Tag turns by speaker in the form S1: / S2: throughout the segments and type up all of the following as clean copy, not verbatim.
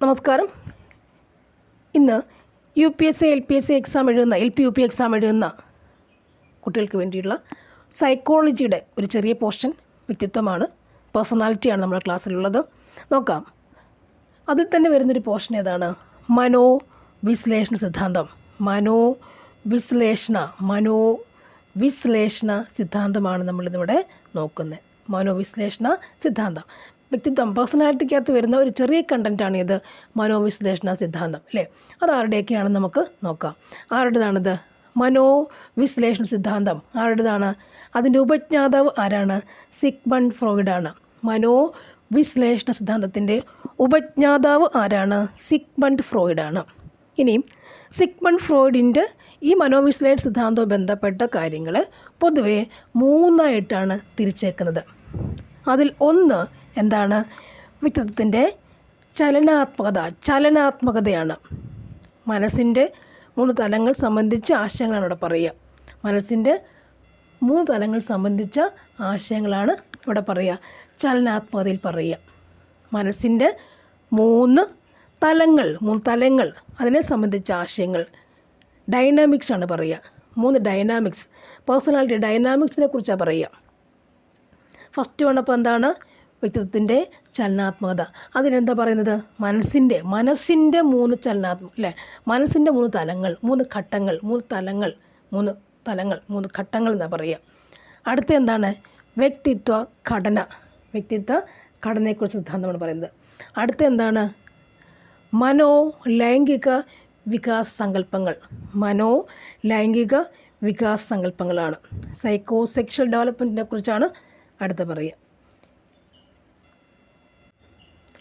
S1: നമസ്കാരം. ഇന്ന് UPSC LPSC exam എഴുതുന്ന LP-UP എക്സാം എഴുതുന്ന കുട്ടികൾക്ക് വേണ്ടിയുള്ള സൈക്കോളജിയുടെ ഒരു ചെറിയ പോർഷൻ വ്യക്തിത്വമാണ്, പേഴ്സണാലിറ്റിയാണ് നമ്മുടെ ക്ലാസ്സിലുള്ളത്. നോക്കാം. അതിൽ തന്നെ വരുന്നൊരു പോർഷൻ ഏതാണ്? മനോവിശ്ലേഷണ സിദ്ധാന്തം. മനോവിശ്ലേഷണ സിദ്ധാന്തമാണ് നമ്മളിന്നിവിടെ നോക്കുന്നത്. മനോവിശ്ലേഷണ സിദ്ധാന്തം വ്യക്തിത്വം, പേഴ്സണാലിറ്റിക്കകത്ത് വരുന്ന ഒരു ചെറിയ കണ്ടൻറ്റാണ് ഇത് മനോവിശ്ലേഷണ സിദ്ധാന്തം, അല്ലേ? അതാരുടെയൊക്കെയാണെന്ന് നമുക്ക് നോക്കാം. ആരുടേതാണിത്? മനോവിശ്ലേഷണ സിദ്ധാന്തം ആരുടേതാണ്? അതിൻ്റെ ഉപജ്ഞാതാവ് ആരാണ്? സിഗ്മണ്ട് ഫ്രോയിഡാണ്. മനോവിശ്ലേഷണ സിദ്ധാന്തത്തിൻ്റെ ഉപജ്ഞാതാവ് ആരാണ്? സിഗ്മണ്ട് ഫ്രോയിഡാണ്. ഇനി സിഗ്മണ്ട് ഫ്രോയിഡിൻ്റെ ഈ മനോവിശ്ലേഷണ സിദ്ധാന്തവും ബന്ധപ്പെട്ട കാര്യങ്ങൾ പൊതുവെ മൂന്നായിട്ടാണ് തിരിച്ചേക്കുന്നത്. അതിൽ ഒന്ന് എന്താണ്? വ്യക്തിത്വത്തിൻ്റെ ചലനാത്മകതയാണ്. മനസ്സിൻ്റെ 3 തലങ്ങൾ സംബന്ധിച്ച ആശയങ്ങളാണ് ഇവിടെ പറയുക. മനസ്സിൻ്റെ 3 തലങ്ങൾ സംബന്ധിച്ച ആശയങ്ങളാണ് ഇവിടെ പറയുക, ചലനാത്മകതയിൽ പറയുക. മനസ്സിൻ്റെ 3 തലങ്ങൾ അതിനെ സംബന്ധിച്ച ആശയങ്ങൾ, ഡൈനാമിക്സ് ആണ് പറയുക. 3 ഡൈനാമിക്സ്, പേഴ്സണാലിറ്റി ഡൈനാമിക്സിനെ കുറിച്ചാണ് പറയുക. ഫസ്റ്റ് വന്നപ്പോൾ എന്താണ്? വ്യക്തിത്വത്തിൻ്റെ ചലനാത്മകത. അതിനെന്താ പറയുന്നത്? മനസ്സിൻ്റെ 3 അല്ലേ, മനസ്സിൻ്റെ 3 തലങ്ങൾ, 3 ഘട്ടങ്ങൾ, 3 ഘട്ടങ്ങൾ എന്നാ പറയുക. അടുത്ത എന്താണ്? വ്യക്തിത്വ ഘടനയെക്കുറിച്ച് സിദ്ധാന്തമാണ് പറയുന്നത്. അടുത്ത എന്താണ്? മനോലൈംഗിക വികാസ സങ്കല്പങ്ങളാണ്. സൈക്കോ സെക്ഷൽ ഡെവലപ്മെൻറ്റിനെ കുറിച്ചാണ് അടുത്ത പറയുക.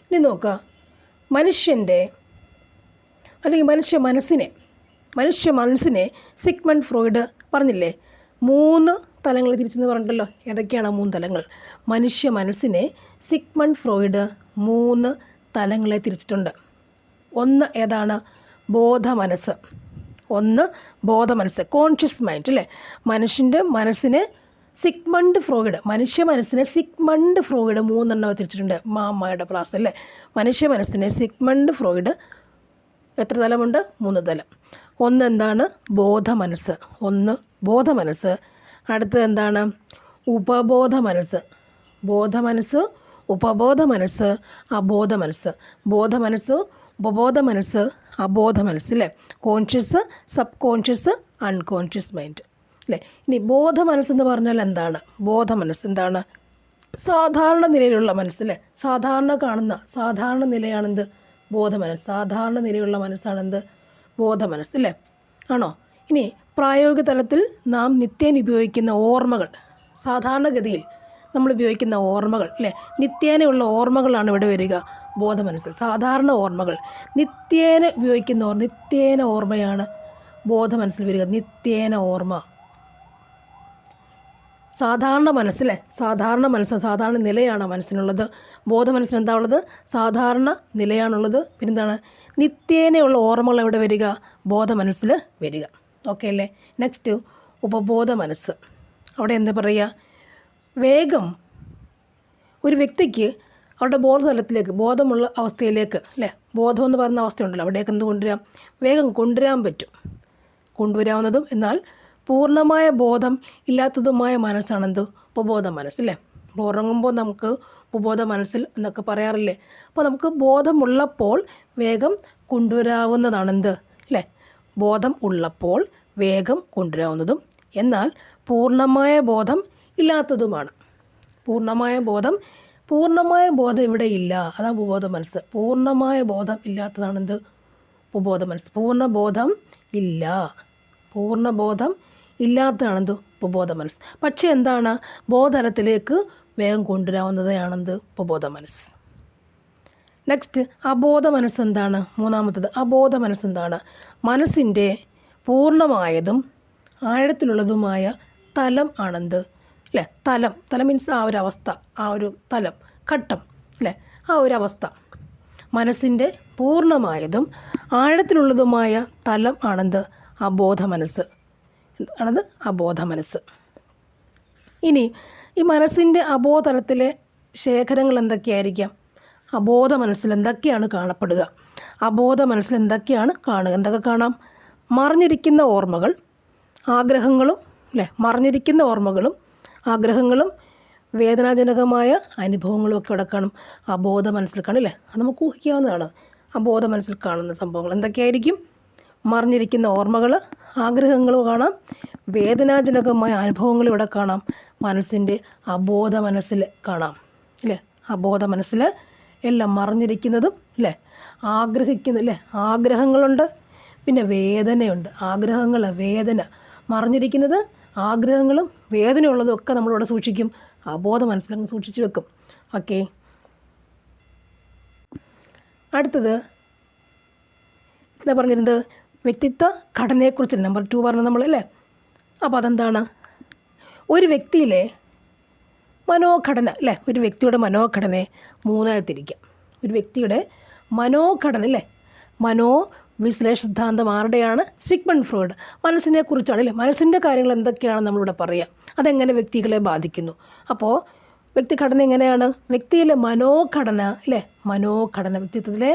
S1: ഇനി നോക്കുക, മനുഷ്യ മനസ്സിനെ സിഗ്മണ്ട് ഫ്രോയിഡ് പറഞ്ഞില്ലേ 3 തലങ്ങൾ തിരിച്ചെന്ന് പറഞ്ഞിട്ടല്ലോ. ഏതൊക്കെയാണ് 3 തലങ്ങൾ? മനുഷ്യ മനസ്സിനെ സിഗ്മണ്ട് ഫ്രോയിഡ് 3 തലങ്ങളെ തിരിച്ചിട്ടുണ്ട്. ഒന്ന് ഏതാണ്? ബോധമനസ്സ്. കോൺഷ്യസ് മൈൻഡ്, അല്ലേ? മനുഷ്യ മനസ്സിനെ സിഗ്മണ്ട് ഫ്രോയിഡ് 3 തിരിച്ചിട്ടുണ്ട്. മാമ്മയുടെ പ്രാസ്, അല്ലേ? മനുഷ്യ മനസ്സിനെ സിഗ്മണ്ട് ഫ്രോയിഡ് എത്ര തലമുണ്ട്? 3 തലം. ഒന്ന് എന്താണ്? ബോധമനസ്സ്. അടുത്തത് എന്താണ്? ഉപബോധ മനസ്സ്, അബോധ മനസ്സ്, അല്ലേ? Conscious, sub conscious, unconscious mind, അല്ലേ? ഇനി ബോധ മനസ്സെന്ന് പറഞ്ഞാൽ എന്താണ്? എന്താണ്? സാധാരണ നിലയിലുള്ള മനസ്സല്ലേ, സാധാരണ നിലയാണെന്ത്? ബോധമനസ്സ്. സാധാരണ നിലയുള്ള മനസ്സാണെന്ത്? ബോധമനസ്സ്, അല്ലേ? ആണോ? ഇനി പ്രായോഗിക തലത്തിൽ നാം നിത്യേന ഉപയോഗിക്കുന്ന ഓർമ്മകൾ, സാധാരണഗതിയിൽ നമ്മൾ ഉപയോഗിക്കുന്ന ഓർമ്മകൾ, അല്ലേ? നിത്യേനയുള്ള ഓർമ്മകളാണ് ഇവിടെ വരിക ബോധമനസ്സിൽ. സാധാരണ ഓർമ്മകൾ നിത്യേന ഉപയോഗിക്കുന്ന നിത്യേന ഓർമ്മയാണ് ബോധമനസ്സിൽ വരിക. നിത്യേന ഓർമ്മ. സാധാരണ മനസ്സല്ലേ, സാധാരണ നിലയാണ് മനസ്സിനുള്ളത്. ബോധമനസ്സിന് എന്താ ഉള്ളത്? സാധാരണ നിലയാണുള്ളത്. പിന്നെന്താണ്? നിത്യേനയുള്ള ഓർമ്മകൾ എവിടെ വരിക? ബോധമനസ്സിൽ വരിക. ഓക്കെ അല്ലേ? നെക്സ്റ്റ്, ഉപബോധ മനസ്സ്. അവിടെ എന്താ പറയുക? വേഗം ഒരു വ്യക്തിക്ക് അവരുടെ ബോധതലത്തിലേക്ക്, ബോധമുള്ള അവസ്ഥയിലേക്ക്, അല്ലേ? ബോധം എന്ന് പറയുന്ന അവസ്ഥയുണ്ടല്ലോ, അവിടേക്ക് എന്ത് കൊണ്ടുവരാം? വേഗം കൊണ്ടുവരാവുന്നതും എന്നാൽ പൂർണ്ണമായ ബോധം ഇല്ലാത്തതുമായ മനസ്സാണെന്ത്? ഉപബോധ മനസ്സ്, അല്ലേ? ഉറങ്ങുമ്പോൾ നമുക്ക് ഉപബോധ മനസ്സിൽ എന്നൊക്കെ പറയാറില്ലേ? അപ്പോൾ നമുക്ക് ബോധമുള്ളപ്പോൾ വേഗം കൊണ്ടുവരാവുന്നതാണെന്ത്, അല്ലേ? ബോധം ഉള്ളപ്പോൾ വേഗം കൊണ്ടുവരാവുന്നതും എന്നാൽ പൂർണ്ണമായ ബോധം ഇല്ലാത്തതുമാണ്. പൂർണ്ണമായ ബോധം ഇവിടെ ഇല്ല, അതാണ് ഉപബോധ മനസ്സ്. പൂർണ്ണമായ ബോധം ഇല്ലാത്തതാണെന്ത്? ഉപബോധ മനസ്സ്. പൂർണ്ണബോധം ഇല്ലാത്തതാണെന്ത്? ഉപബോധ മനസ്സ്. പക്ഷേ എന്താണ്? ബോധതലത്തിലേക്ക് വേഗം കൊണ്ടുവരാവുന്നതാണെന്ത്? ഉപബോധ മനസ്സ്. നെക്സ്റ്റ്, അബോധ മനസ്സ് എന്താണ്? മൂന്നാമത്തത് അബോധ മനസ്സ് എന്താണ്? മനസ്സിൻ്റെ പൂർണ്ണമായതും ആഴത്തിലുള്ളതുമായ തലം ആണെന്ത്, അല്ലേ? തലം മീൻസ് ആ ഒരു അവസ്ഥ, ആ ഒരു തലം, ഘട്ടം, അല്ലേ? ആ ഒരു അവസ്ഥ. മനസ്സിൻ്റെ പൂർണ്ണമായതും ആഴത്തിലുള്ളതുമായ തലം ആണെന്ത്? അബോധ മനസ്സ്. അബോധ മനസ്സ്. ഇനി ഈ മനസ്സിൻ്റെ അബോധതലത്തിലെ ശേഖരങ്ങൾ എന്തൊക്കെയായിരിക്കാം? അബോധ മനസ്സിൽ എന്തൊക്കെയാണ് കാണപ്പെടുക? അബോധ മനസ്സിൽ എന്തൊക്കെയാണ് കാണുക? എന്തൊക്കെ കാണാം? മറഞ്ഞിരിക്കുന്ന ഓർമ്മകൾ, ആഗ്രഹങ്ങളും അല്ലേ, മറഞ്ഞിരിക്കുന്ന ഓർമ്മകളും ആഗ്രഹങ്ങളും വേദനാജനകമായ അനുഭവങ്ങളും ഒക്കെ ഇവിടെ കാണും. അബോധ മനസ്സിൽ കാണില്ലേ? അത് നമുക്ക് ഊഹിക്കാവുന്നതാണ്. അബോധ മനസ്സിൽ കാണുന്ന സംഭവങ്ങൾ എന്തൊക്കെയായിരിക്കും? മറഞ്ഞിരിക്കുന്ന ഓർമ്മകൾ, ആഗ്രഹങ്ങൾ കാണാം, വേദനാജനകമായ അനുഭവങ്ങൾ ഇവിടെ കാണാം. മനസ്സിൻ്റെ അബോധ മനസ്സിൽ കാണാം അല്ലേ? അബോധ മനസ്സിൽ എല്ലാം മറഞ്ഞിരിക്കുന്നതും അല്ലേ, ആഗ്രഹിക്കുന്ന ആഗ്രഹങ്ങളുണ്ട്, പിന്നെ വേദനയുണ്ട്. ആഗ്രഹങ്ങൾ, വേദന, മറഞ്ഞിരിക്കുന്നത് ആഗ്രഹങ്ങളും വേദനയുള്ളതും ഒക്കെ നമ്മളിവിടെ സൂക്ഷിക്കും. അബോധ മനസ്സിലങ്ങ് സൂക്ഷിച്ചു വെക്കും. ഓക്കെ, അടുത്തത് എന്താ പറഞ്ഞിരുന്നത്? വ്യക്തിത്വ ഘടനയെക്കുറിച്ച് നമ്പർ 2 പറഞ്ഞു നമ്മൾ അല്ലേ. അപ്പോൾ അതെന്താണ്? ഒരു വ്യക്തിയിലെ മനോഘടന അല്ലേ, ഒരു വ്യക്തിയുടെ മനോഘടനയെ 3ആയി തിരിക്കാം. ഒരു വ്യക്തിയുടെ മനോഘടന അല്ലേ, മനോവിശ്ലേഷ സിദ്ധാന്തം ആരുടെയാണ്? Sigmund Freud. മനസ്സിനെ കുറിച്ചാണ് അല്ലേ, മനസ്സിൻ്റെ കാര്യങ്ങൾ എന്തൊക്കെയാണ് നമ്മളിവിടെ പറയുക, അതെങ്ങനെ വ്യക്തികളെ ബാധിക്കുന്നു. അപ്പോൾ വ്യക്തിഘടന എങ്ങനെയാണ്? വ്യക്തിയിലെ മനോഘടന അല്ലേ, മനോഘടന, വ്യക്തിത്വത്തിലെ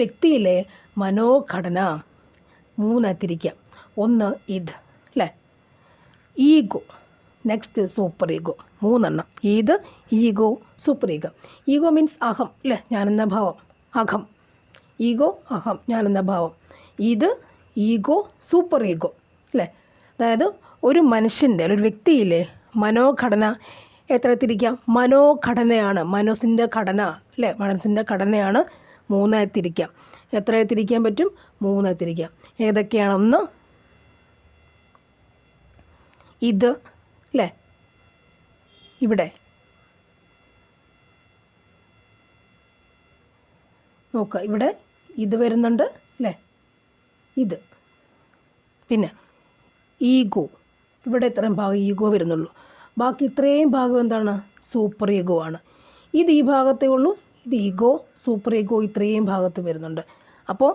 S1: വ്യക്തിയിലെ മനോഘടന 3ആയി തിരിക്കാം. ഒന്ന് ഇത് അല്ലേ, ഈഗോ, നെക്സ്റ്റ് സൂപ്പർ ഈഗോ. 3 ഇത്, ego, super ego. Ego means അഹം അല്ലേ, ഞാനെന്ന ഭാവം, അഹം. ഈഗോ, അഹം, ഞാനെന്ന ഭാവം. ഇത്, ഈഗോ, സൂപ്പർ ഈഗോ അല്ലേ. അതായത് ഒരു മനുഷ്യൻ്റെ, ഒരു വ്യക്തിയിലെ മനോഘടന എത്ര തിരിക്കാം? മനോഘടനയാണ്, മനസ്സിൻ്റെ ഘടന അല്ലേ, മനസ്സിൻ്റെ ഘടനയാണ് 3ആയി തിരിക്കാം. എത്രയായി തിരിക്കാൻ പറ്റും? 3ആയി തിരിക്കാം. ഏതൊക്കെയാണ്? ഒന്ന് ഇത് അല്ലേ, ഇവിടെ നോക്കുക, ഇവിടെ ഇത് വരുന്നുണ്ട് അല്ലേ, ഇത്. പിന്നെ ഈഗോ, ഇവിടെ ഇത്രയും ഭാഗം ഈഗോ വരുന്നുള്ളൂ. ബാക്കി ഇത്രയും ഭാഗം എന്താണ്? സൂപ്പർ ഈഗോ ആണ്. ഇത് ഈ ഭാഗത്തേ ഉള്ളൂ, ഇത് ഈഗോ, സൂപ്പർ ഈഗോ ഇത്രയും ഭാഗത്ത് വരുന്നുണ്ട്. അപ്പോൾ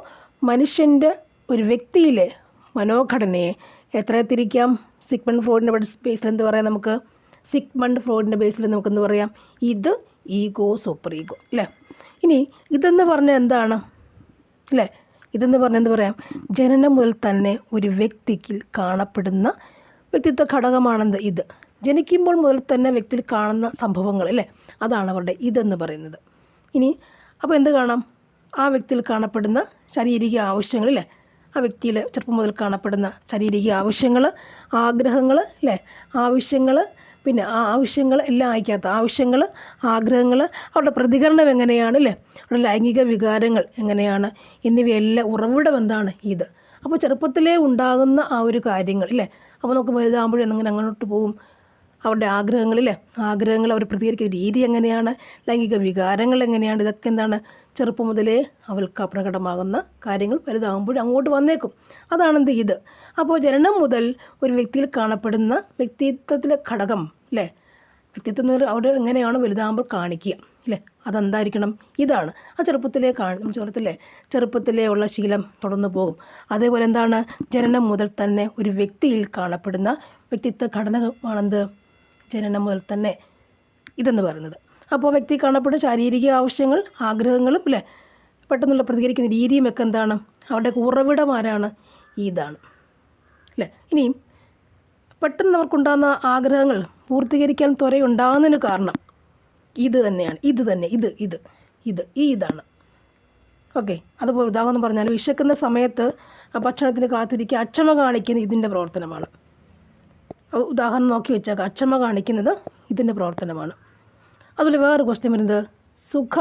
S1: മനുഷ്യൻ്റെ, ഒരു വ്യക്തിയിലെ മനോഘടനയെ എത്ര തിരിക്കാം? സിഗ്മണ്ട് ഫ്രോയിഡിൻ്റെ ബേസിൽ എന്ത് പറയാം നമുക്ക്? സിഗ്മണ്ട് ഫ്രോയിഡിൻ്റെ ബേസിൽ നമുക്കെന്ത് പറയാം? ഇത്, ഈഗോ, സൂപ്പർ ഈഗോ അല്ലേ. ഇനി ഇതെന്ന് പറഞ്ഞാൽ എന്താണ് അല്ലേ? ഇതെന്ന് പറഞ്ഞാൽ എന്ത് പറയാം? ജനനം മുതൽ തന്നെ ഒരു വ്യക്തിക്ക് കാണപ്പെടുന്ന വ്യക്തിത്വ ഘടകമാണെന്ത്? ഇത്. ജനിക്കുമ്പോൾ മുതൽ തന്നെ വ്യക്തിയിൽ കാണുന്ന സംഭവങ്ങൾ അല്ലേ, അതാണ് അവരുടെ ഇതെന്ന് പറയുന്നത്. ഇനി അപ്പോൾ എന്ത് കാണാം? ആ വ്യക്തിയിൽ കാണപ്പെടുന്ന ശാരീരിക ആവശ്യങ്ങളില്ലേ, ആ വ്യക്തിയിൽ ചെറുപ്പം മുതൽ കാണപ്പെടുന്ന ശാരീരിക ആവശ്യങ്ങൾ, ആഗ്രഹങ്ങൾ അല്ലേ, ആവശ്യങ്ങൾ, പിന്നെ ആ ആവശ്യങ്ങൾ എല്ലാം അയക്കാത്ത ആവശ്യങ്ങൾ, ആഗ്രഹങ്ങൾ, അവരുടെ പ്രതികരണം എങ്ങനെയാണ് അല്ലേ, അവരുടെ ലൈംഗിക വികാരങ്ങൾ എങ്ങനെയാണ്, എന്നിവയെല്ലാം ഉറവിടം എന്താണ്? ഇത്. അപ്പോൾ ചെറുപ്പത്തിലേ ഉണ്ടാകുന്ന ആ ഒരു കാര്യങ്ങൾ അല്ലേ, അപ്പോൾ നമുക്ക് വലുതാകുമ്പോഴും എങ്ങനെ അങ്ങോട്ട് പോകും? അവരുടെ ആഗ്രഹങ്ങളില്ലേ, ആഗ്രഹങ്ങൾ അവർ പ്രതികരിക്കുന്ന രീതി എങ്ങനെയാണ്, ലൈംഗിക വികാരങ്ങൾ എങ്ങനെയാണ്, ഇതൊക്കെ എന്താണ്? ചെറുപ്പം മുതലേ അവർക്ക് പ്രകടമാകുന്ന കാര്യങ്ങൾ വലുതാകുമ്പോഴും അങ്ങോട്ട് വന്നേക്കും. അതാണെന്ത്? ഇത്. അപ്പോൾ ജനനം മുതൽ ഒരു വ്യക്തിയിൽ കാണപ്പെടുന്ന വ്യക്തിത്വത്തിലെ ഘടകം അല്ലേ, വ്യക്തിത്വം എന്ന് പറഞ്ഞാൽ അവർ എങ്ങനെയാണ് വലുതാകുമ്പോൾ കാണിക്കുക അല്ലേ, അതെന്തായിരിക്കണം? ഇതാണ്. ആ ചെറുപ്പത്തിലേ ചെറുപ്പത്തിലേ ഉള്ള ശീലം തുടർന്ന് പോകും. അതേപോലെ എന്താണ്? ജനനം മുതൽ തന്നെ ഒരു വ്യക്തിയിൽ കാണപ്പെടുന്ന വ്യക്തിത്വ ഘടനമാണെന്ത്? ജനനം മുതൽ തന്നെ ഇതെന്ന് പറയുന്നത്. അപ്പോൾ വ്യക്തി കാണപ്പെടുന്ന ശാരീരിക ആവശ്യങ്ങൾ, ആഗ്രഹങ്ങളും അല്ലേ, പെട്ടെന്നുള്ള പ്രതികരിക്കുന്ന രീതിയും ഒക്കെ എന്താണ്? അവരുടെ ഉറവിടം ആരാണ്? ഇതാണ് അല്ലേ. ഇനിയും പെട്ടെന്ന് അവർക്കുണ്ടാകുന്ന ആഗ്രഹങ്ങൾ പൂർത്തീകരിക്കാൻ ത്വരയുണ്ടാകുന്നതിന് കാരണം ഇത് തന്നെയാണ്. ഇതാണ്. ഓക്കെ, അതുപോലെ ഉദാഹരണം പറഞ്ഞാൽ വിശക്കുന്ന സമയത്ത് ഭക്ഷണത്തിന് കാത്തിരിക്കുക, അക്ഷമ കാണിക്കുന്നത് ഇതിൻ്റെ പ്രവർത്തനമാണ്. ഉദാഹരണം നോക്കി വെച്ചാൽ അക്ഷമ കാണിക്കുന്നത് ഇതിൻ്റെ പ്രവർത്തനമാണ്. അതുപോലെ വേറെ ക്വസ്റ്റ്യൻ വരുന്നത് സുഖ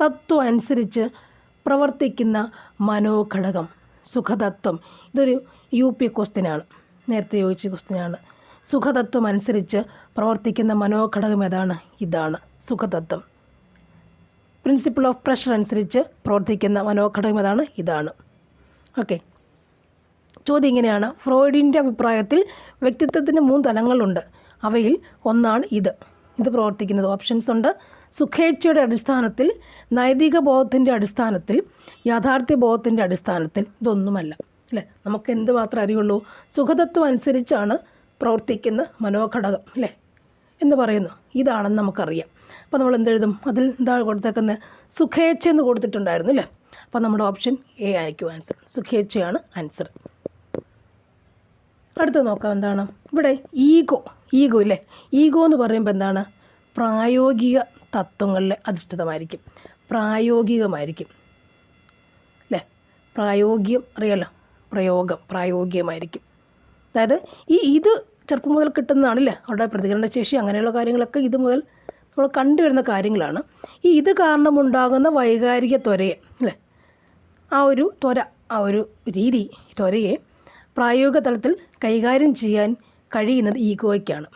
S1: തത്വം അനുസരിച്ച് പ്രവർത്തിക്കുന്ന മനോഘടകം. സുഖതത്വം, ഇതൊരു UP ക്വസ്റ്റ്യനാണ്, നേരത്തെ ചോദിച്ച ക്വസ്റ്റ്യനാണ്. സുഖതത്വം അനുസരിച്ച് പ്രവർത്തിക്കുന്ന മനോഘടകം ഏതാണ്? ഇതാണ് സുഖതത്വം. പ്രിൻസിപ്പിൾ ഓഫ് പ്രഷർ അനുസരിച്ച് പ്രവർത്തിക്കുന്ന മനോഘടകം ഏതാണ്? ഇതാണ്. ഓക്കെ, ചോദ്യം ഇങ്ങനെയാണ്. ഫ്രോയിഡിൻ്റെ അഭിപ്രായത്തിൽ വ്യക്തിത്വത്തിന് 3 തലങ്ങളുണ്ട്. അവയിൽ ഒന്നാണ് ഇത് പ്രവർത്തിക്കുന്നത്. ഓപ്ഷൻസ് ഉണ്ട്. സുഖേച്ഛയുടെ അടിസ്ഥാനത്തിൽ, നൈതിക ബോധത്തിൻ്റെ അടിസ്ഥാനത്തിൽ, യാഥാർത്ഥ്യ ബോധത്തിൻ്റെ അടിസ്ഥാനത്തിൽ. ഇതൊന്നുമല്ല അല്ലേ, നമുക്ക് എന്ത് മാത്രമേ അറിയുള്ളൂ? സുഖതത്വം അനുസരിച്ചാണ് പ്രവർത്തിക്കുന്ന മനോഘടകം അല്ലേ എന്ന് പറയുന്നു. ഇതാണെന്ന് നമുക്കറിയാം. അപ്പോൾ നമ്മൾ എന്തെഴുതും? അതിൽ എന്താണ് കൊടുത്തേക്കുന്നത്? സുഖേച്ഛ എന്ന് കൊടുത്തിട്ടുണ്ടായിരുന്നു അല്ലേ? അപ്പോൾ നമ്മുടെ ഓപ്ഷൻ എ ആയിരിക്കും ആൻസർ. സുഖേച്ഛയാണ് ആൻസർ. അടുത്ത് നോക്കാം എന്താണ് ഇവിടെ. ഈഗോ ഇല്ലേ? ഈഗോ എന്ന് പറയുമ്പോൾ എന്താണ്? പ്രായോഗിക തത്വങ്ങളിൽ അധിഷ്ഠിതമായിരിക്കും, പ്രായോഗികമായിരിക്കും അല്ലേ? പ്രായോഗികം അറിയാലോ, പ്രായോഗികമായിരിക്കും. അതായത് ഇത് ചെറുപ്പം മുതൽ കിട്ടുന്നതാണല്ലേ, അവരുടെ പ്രതികരണശേഷി അങ്ങനെയുള്ള കാര്യങ്ങളൊക്കെ ഇത് മുതൽ നമ്മൾ കണ്ടുവരുന്ന കാര്യങ്ങളാണ്. ഇത് കാരണമുണ്ടാകുന്ന വൈകാരിക ത്വരയെ അല്ലേ, ആ ഒരു ത്വരയെ പ്രായോഗിക തലത്തിൽ കൈകാര്യം ചെയ്യാൻ കഴിയുന്നത് ഈഗോയ്ക്കാണ്.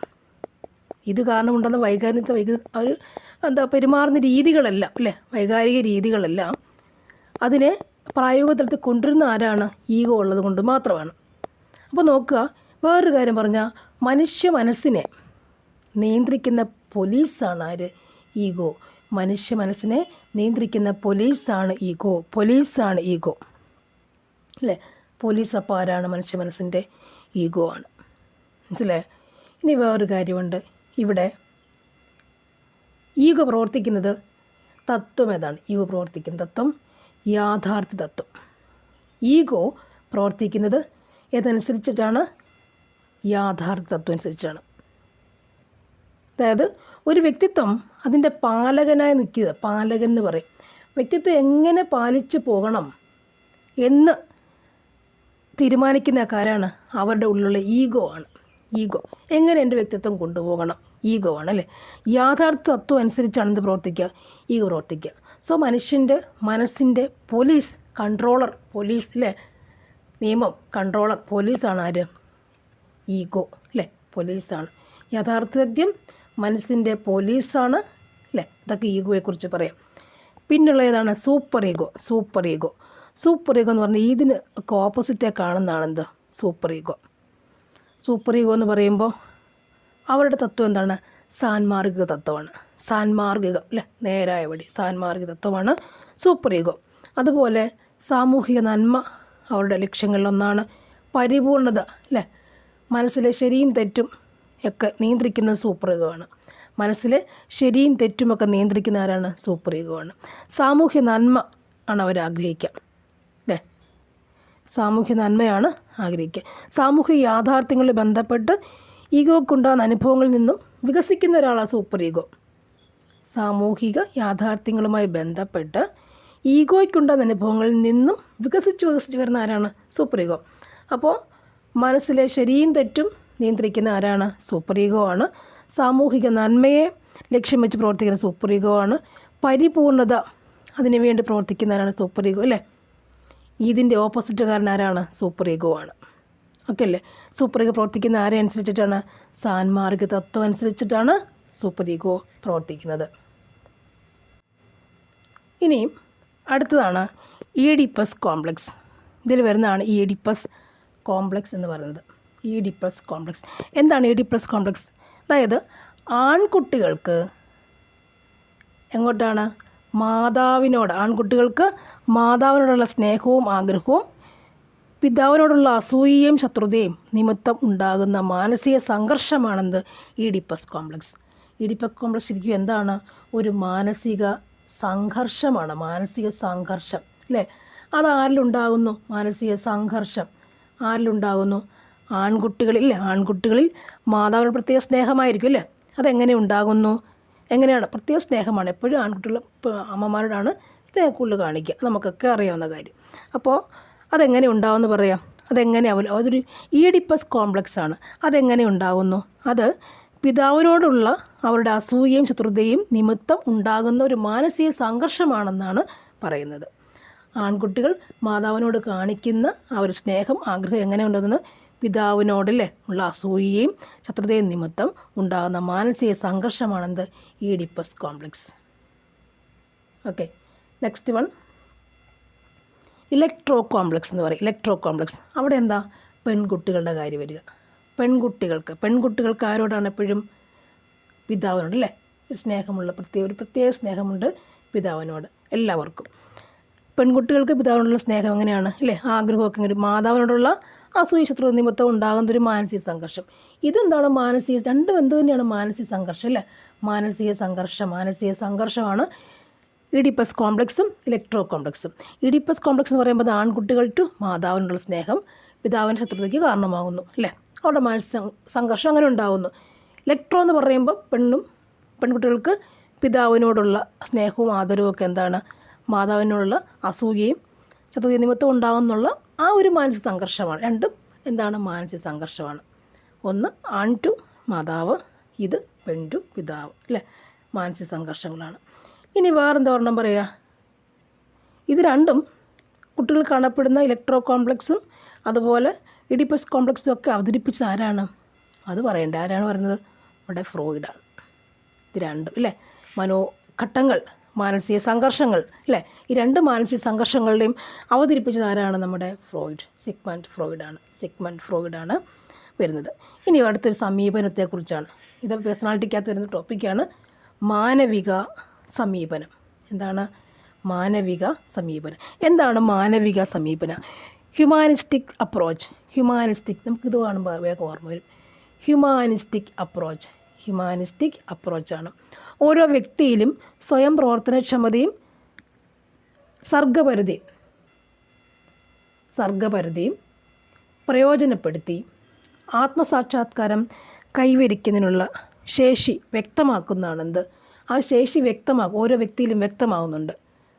S1: ഇത് കാരണമുണ്ടാകുന്ന വൈകാരിക പെരുമാറുന്ന രീതികളെല്ലാം അല്ലേ, വൈകാരിക രീതികളെല്ലാം അതിനെ പ്രായോഗിക തലത്തിൽ കൊണ്ടുവരുന്ന ആരാണ്? ഈഗോ ഉള്ളത് കൊണ്ട് മാത്രമാണ്. അപ്പോൾ നോക്കുക, വേറൊരു കാര്യം പറഞ്ഞാൽ മനുഷ്യ മനസ്സിനെ നിയന്ത്രിക്കുന്ന പോലീസാണ് ആര്? ഈഗോ. മനുഷ്യ മനസ്സിനെ നിയന്ത്രിക്കുന്ന പോലീസാണ് ഈഗോ അല്ലേ? പോലീസ് അപ്പോൾ ആരാണ്? മനുഷ്യ മനസ്സിൻ്റെ ഈഗോ ആണ്. മനസ്സിലായേ? ഇനി വേറൊരു കാര്യമുണ്ട്. ഇവിടെ ഈഗോ പ്രവർത്തിക്കുന്നത് തത്വം ഏതാണ്? ഈഗോ പ്രവർത്തിക്കുന്ന തത്വം യാഥാർത്ഥ്യ തത്വം. ഈഗോ പ്രവർത്തിക്കുന്നത് ഏതനുസരിച്ചിട്ടാണ്? യാഥാർത്ഥ്യ തത്വം അനുസരിച്ചാണ്. അതായത് ഒരു വ്യക്തിത്വം അതിൻ്റെ പാലകനായി നിൽക്കുക, പാലകൻ എന്ന് പറയും. വ്യക്തിത്വം എങ്ങനെ പാലിച്ചു പോകണം എന്ന് തീരുമാനിക്കുന്ന ആരാണ്? അവരുടെ ഉള്ളിലുള്ള ഈഗോ ആണ്. ഈഗോ എങ്ങനെ എൻ്റെ വ്യക്തിത്വം കൊണ്ടുപോകണം? ഈഗോ ആണ് അല്ലേ? യാഥാർത്ഥ്യ തത്വം അനുസരിച്ചാണ് ഇത് പ്രവർത്തിക്കുക, ഈഗോ പ്രവർത്തിക്കുക. സോ മനുഷ്യൻ്റെ മനസ്സിൻ്റെ പോലീസ് അല്ലേ, നിയമം കൺട്രോളർ പോലീസാണ് ആര്? ഈഗോ അല്ലേ, പോലീസാണ്. യാഥാർത്ഥ്യം മനസ്സിൻ്റെ പോലീസാണ് അല്ലേ. ഇതൊക്കെ ഈഗോയെക്കുറിച്ച് പറയാം. പിന്നുള്ള ഏതാണ്? സൂപ്പർ ഈഗോ എന്ന് പറഞ്ഞാൽ ഇതിന് ഒക്കെ ഓപ്പോസിറ്റായി കാണുന്നതാണ് എന്ത്? സൂപ്പർ ഈഗോ എന്ന് പറയുമ്പോൾ അവരുടെ തത്വം എന്താണ്? സാൻമാർഗിക തത്വമാണ്. സാൻമാർഗികം അല്ലേ, നേരായ വഴി, സാൻമാർഗിക തത്വമാണ് സൂപ്പർ ഈഗോ. അതുപോലെ സാമൂഹിക നന്മ അവരുടെ ലക്ഷ്യങ്ങളിലൊന്നാണ്. പരിപൂർണത അല്ലേ, മനസ്സിലെ ശരിയും തെറ്റും ഒക്കെ നിയന്ത്രിക്കുന്ന സൂപ്പർ ഈഗോ ആണ്. മനസ്സിലെ ശരിയും തെറ്റുമൊക്കെ നിയന്ത്രിക്കുന്ന ആരാണ്? സൂപ്പർ ഈഗോ ആണ്. സാമൂഹ്യ നന്മ ആണ് അവർ ആഗ്രഹിക്കുക അല്ലേ, സാമൂഹ്യ നന്മയാണ് ആഗ്രഹിക്കുക. സാമൂഹിക യാഥാർത്ഥ്യങ്ങളിൽ ബന്ധപ്പെട്ട് ഈഗോക്കുണ്ടാകുന്ന അനുഭവങ്ങളിൽ നിന്നും വികസിക്കുന്ന ഒരാളാണ് സൂപ്പർ ഈഗോ. സാമൂഹിക യാഥാർത്ഥ്യങ്ങളുമായി ബന്ധപ്പെട്ട് ഈഗോയ്ക്കുണ്ടാകുന്ന അനുഭവങ്ങളിൽ നിന്നും വികസിച്ച് വരുന്ന ആരാണ്? Super ego. അപ്പോൾ മനസ്സിലെ ശരിയും തെറ്റും നിയന്ത്രിക്കുന്ന ആരാണ്? സൂപ്പർ ഈഗോ ആണ്. സാമൂഹിക നന്മയെ ലക്ഷ്യം വെച്ച് പ്രവർത്തിക്കുന്ന സൂപ്പർ ഈഗോ ആണ്. പരിപൂർണത അതിനു വേണ്ടി പ്രവർത്തിക്കുന്നവരാണ് സൂപ്പർ ഈഗോ അല്ലേ. ഇതിൻ്റെ ഓപ്പോസിറ്റുകാരൻ ആരാണ്? സൂപ്പർ ഈഗോ ആണ്. ഓക്കെ അല്ലേ. സൂപ്പർ ഈഗോ പ്രവർത്തിക്കുന്ന ആരെ അനുസരിച്ചിട്ടാണ്? സാൻമാർഗിക തത്വം അനുസരിച്ചിട്ടാണ് സൂപ്പർ ഈഗോ പ്രവർത്തിക്കുന്നത്. ഇനിയും അടുത്തതാണ് ഈഡിപ്പസ് കോംപ്ലക്സ്. ഇതിൽ വരുന്നതാണ് ഈഡിപ്പസ് കോംപ്ലക്സ് എന്ന് പറയുന്നത്. ഈഡിപ്പസ് കോംപ്ലക്സ് എന്താണ്? ഈഡിപ്പസ് കോംപ്ലക്സ് അതായത് ആൺകുട്ടികൾക്ക് എങ്ങോട്ടാണ്? ആൺകുട്ടികൾക്ക് മാതാവിനോടുള്ള സ്നേഹവും ആഗ്രഹവും പിതാവിനോടുള്ള അസൂയയും ശത്രുതയും നിമിത്തം ഉണ്ടാകുന്ന മാനസിക സംഘർഷമാണെന്ത്? Oedipus complex. ഈഡിപ്പസ് കോംപ്ലക്സ് ശരിക്കും എന്താണ്? ഒരു മാനസിക സംഘർഷമാണ്. മാനസിക സംഘർഷം അല്ലേ. അത് ആരിലുണ്ടാകുന്നു? മാനസിക സംഘർഷം ആരിലുണ്ടാകുന്നു? ആൺകുട്ടികളിൽ മാതാവിന് പ്രത്യേക സ്നേഹമായിരിക്കും അല്ലേ. അതെങ്ങനെ ഉണ്ടാകുന്നു? എങ്ങനെയാണ്? പ്രത്യേക സ്നേഹമാണ്. എപ്പോഴും ആൺകുട്ടികൾ അമ്മമാരോടാണ് സ്നേഹം കൂടുതൽ കാണിക്കുക, നമുക്കൊക്കെ അറിയാവുന്ന കാര്യം. അപ്പോൾ അതെങ്ങനെ ഉണ്ടാവുമെന്ന് പറയാം. അതൊരു ഈഡിപ്പസ് കോംപ്ലക്സ് ആണ്. അതെങ്ങനെ ഉണ്ടാകുന്നു? അത് പിതാവിനോടുള്ള അവരുടെ അസൂയയും ശത്രുതയും നിമിത്തം ഉണ്ടാകുന്ന ഒരു മാനസിക സംഘർഷമാണെന്നാണ് പറയുന്നത്. ആൺകുട്ടികൾ മാതാവിനോട് കാണിക്കുന്ന ആ ഒരു സ്നേഹം ആഗ്രഹം എങ്ങനെ ഉണ്ടെന്ന് പിതാവിനോടല്ലേ ഉള്ള അസൂയയും ശത്രുതയും നിമിത്തം ഉണ്ടാകുന്ന മാനസിക സംഘർഷമാണെന്ത്? Oedipus complex. Okay, next one electro complex എന്ന് പറയും. ഇലക്ട്രോ കോംപ്ലക്സ് അവിടെ എന്താ? പെൺകുട്ടികളുടെ കാര്യം വരിക. പെൺകുട്ടികൾക്ക് ആരോടാണ് എപ്പോഴും? പിതാവിനോട് അല്ലേ. ഒരു പ്രത്യേക സ്നേഹമുണ്ട് പിതാവിനോട് എല്ലാവർക്കും. പെൺകുട്ടികൾക്ക് പിതാവിനോടുള്ള സ്നേഹം എങ്ങനെയാണ് അല്ലേ, ആഗ്രഹമൊക്കെ ഇങ്ങനെ. മാതാവിനോടുള്ള അസൂയ ശത്രുത നിമിത്തം ഉണ്ടാകുന്നൊരു മാനസിക സംഘർഷം. ഇതെന്താണ്? രണ്ടും എന്ത് തന്നെയാണ്? മാനസിക സംഘർഷം അല്ലേ. മാനസിക സംഘർഷമാണ് ഇഡിപ്പസ് കോംപ്ലക്സും ഇലക്ട്രോ കോംപ്ലക്സും. ഇഡിപ്പസ് കോംപ്ലക്സ് എന്ന് പറയുമ്പോൾ ആൺകുട്ടികൾ ടു മാതാവിനുള്ള സ്നേഹം പിതാവിൻ്റെ ശത്രുതയ്ക്ക് കാരണമാകുന്നു അല്ലേ, അവരുടെ മാനസിക സംഘർഷം അങ്ങനെ ഉണ്ടാകുന്നു. ഇലക്ട്രോ എന്ന് പറയുമ്പോൾ പെൺകുട്ടികൾക്ക് പിതാവിനോടുള്ള സ്നേഹവും ആദരവും ഒക്കെ എന്താണ്, മാതാവിനോടുള്ള അസൂയയും ശത്രുത നിമിത്തം ഉണ്ടാകുന്നുള്ള ആ ഒരു മാനസിക സംഘർഷമാണ്. രണ്ടും എന്താണ്, മാനസിക സംഘർഷമാണ്. ഒന്ന് ആൺ ടു മാതാവ്, ഇത് പെൺ ടു പിതാവ് അല്ലേ, മാനസിക സംഘർഷങ്ങളാണ്. ഇനി വേറെന്താ ഒരെണ്ണം പറയുക, ഇത് രണ്ടും കുട്ടികൾ കാണപ്പെടുന്ന ഇലക്ട്രോ കോംപ്ലക്സും അതുപോലെ ഇഡിപ്പസ് കോംപ്ലക്സും ഒക്കെ അവതരിപ്പിച്ചത് ആരാണ്, അത് പറയണ്ടേ, ആരാണ് പറയുന്നത്, നമ്മുടെ ഫ്രോയിഡാണ്. ഇത് രണ്ടും അല്ലേ, മനോഘട്ടങ്ങൾ, മാനസിക സംഘർഷങ്ങൾ അല്ലേ, ഈ രണ്ട് മാനസിക സംഘർഷങ്ങളുടെയും അവതരിപ്പിച്ചത് ആരാണ്, നമ്മുടെ സിഗ്മണ്ട് ഫ്രോയിഡാണ് വരുന്നത്. ഇനി അടുത്തൊരു സമീപനത്തെക്കുറിച്ചാണ്. ഇത് പേഴ്സണാലിറ്റിക്കകത്ത് വരുന്ന ടോപ്പിക്കാണ് മാനവിക സമീപനം. എന്താണ് മാനവിക സമീപനം? എന്താണ് മാനവിക സമീപനം? ഹ്യൂമാനിസ്റ്റിക് നമുക്കിത് കാണുമ്പോൾ വേഗം ഓർമ്മ വരും. ഹ്യൂമാനിസ്റ്റിക് അപ്രോച്ചാണ്. ഓരോ വ്യക്തിയിലും സ്വയം പ്രവർത്തനക്ഷമതയും സർഗപരിധിയും പ്രയോജനപ്പെടുത്തി ആത്മസാക്ഷാത്കാരം കൈവരിക്കുന്നതിനുള്ള ശേഷി വ്യക്തമാക്കുന്നതാണെന്ത്, ആ ശേഷി ഓരോ വ്യക്തിയിലും വ്യക്തമാകുന്നുണ്ട്.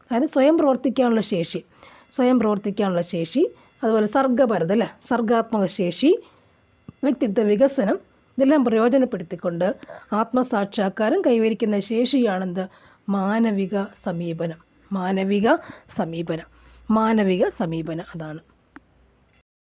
S1: അതായത് സ്വയം പ്രവർത്തിക്കാനുള്ള ശേഷി, അതുപോലെ സർഗാത്മക ശേഷി, വ്യക്തിത്വ വികസനം, ഇതെല്ലാം പ്രയോജനപ്പെടുത്തിക്കൊണ്ട് ആത്മസാക്ഷാത്കാരം കൈവരിക്കുന്ന ശേഷിയാണെന്ത്, മാനവിക സമീപനം അതാണ്.